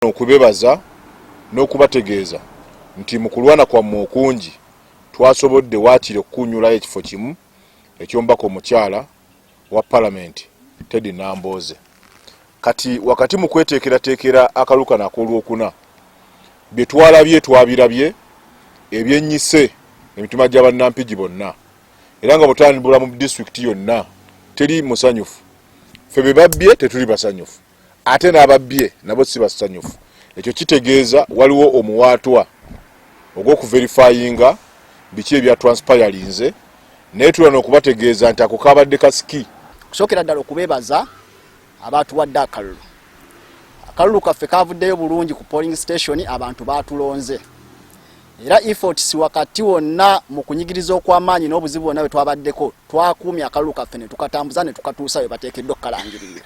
Okubebaza n'okubategeeza nti mu kulwana kwammwe okungi twasobodde waakiri okukunyulayo ekifo kimu eky'omubaka omukyala wa Palamenti Teddy Nambooze. Kati wakati mu kweteekerateekera akaluka n'akolwokuna bye twalabye twabirabye ebyennyise emitima gy'abannampigi bonna era nga butandibula mu disitulikiti yonna teri musanyufu. Ffe be babbye tetuli basanyufu ate n'ababbye nabo si basanyufu. Ekyo kitegeeza waliwo omuwaatwa ogw'okuverifyinga biki ebya transpirinze naye tulana okubategeeza nti ako kabadde kasiki. Kusokera ddala okubeebaza abaatuwadde akalulu. Akalulu kaffe kavuddeyo bulungi ku polling station, abantu baatulonze. Era efforts wakati wonna mu kunyigiriza okw'amaanyi n'obuzibu bwonna bwe twabaddeko twakuumya akalulu kaffe ne tukatambuza ne tukatuusa we bateekeddwa okukalangirira.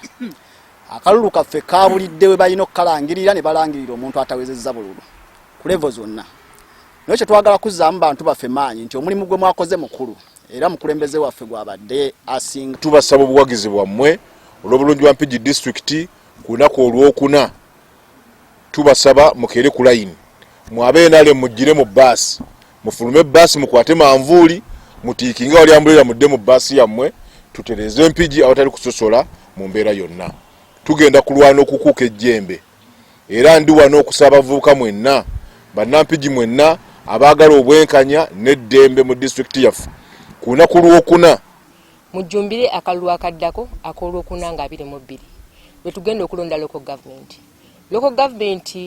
Akalulu kaffe kabulidde we balina okukalangirira ne balangirira omuntu atawezezza bululu ku level zonna. Naye kye twagala kuzzaamu bantu baffe maanyi nti omulimu gwe mwakoze mukulu era mukulembeze waffe gwabadde asinga. Tubasaba obuwagizi bwammwe olw'obulungi bwa Mpigi District ku lunaku olwokuna. Tubasaba mukeere ku layini mwabeena mujjire mu bbaasi mufulume bbaasi mukwate manvuuli mutiikinga wali ambulira mudde mu bbaasi yammwe tutereze Mpigi awatali kusosola mu mbeera yonna. Tugenda kulwana okukuuka ejjembe era ndi wano okusaba abavubuka mwenna bannampigi mwenna abaagala obwenkanya n'eddembe mu disitulikiti yaffe ku lunaku lwokuna. Mujjumbire akalulu akaddako ak'olwokuna nga 22 bwe tugenda okulonda local government. Local government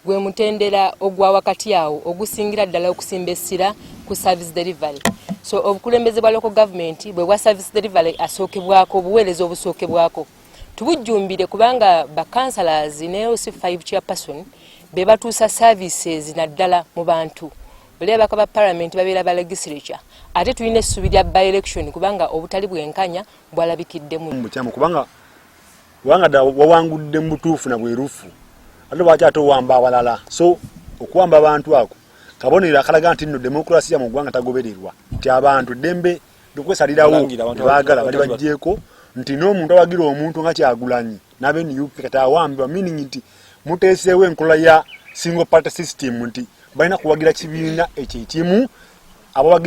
gwe mutendera ogwa wakati awo ogusingira ddala okusimba essira ku service delivery. So obukulembeze bwa local government bwe bwa service delivery asookebwako obuweereza obusookebwako tubujjumbire kubanga ba councillors ne OC5 chairperson be batuusa services naddala mu bantu. Buleba ka Parliament babeera ba legislature ate tulina essubi lya by election kubanga obutali bwenkanya bwalabikidde mu mukyamu kubanga da wawangudde mutuufu na bwerufu ate bw'akyate owamba awalala. So okuwamba abantu ako kabonera akalaga nti nno demokrasiya mu ggwanga tagobererwa nti abantu ddembe lukwesalirawo baagala bali bajjeeko nti n'omuntu awagira omuntu nga Kyagulanyi n'abeNUP kati awambibwa meaning nti muteeseewo enkola ya single party system nti balina kuwagira kibiina ekyo ekimu abo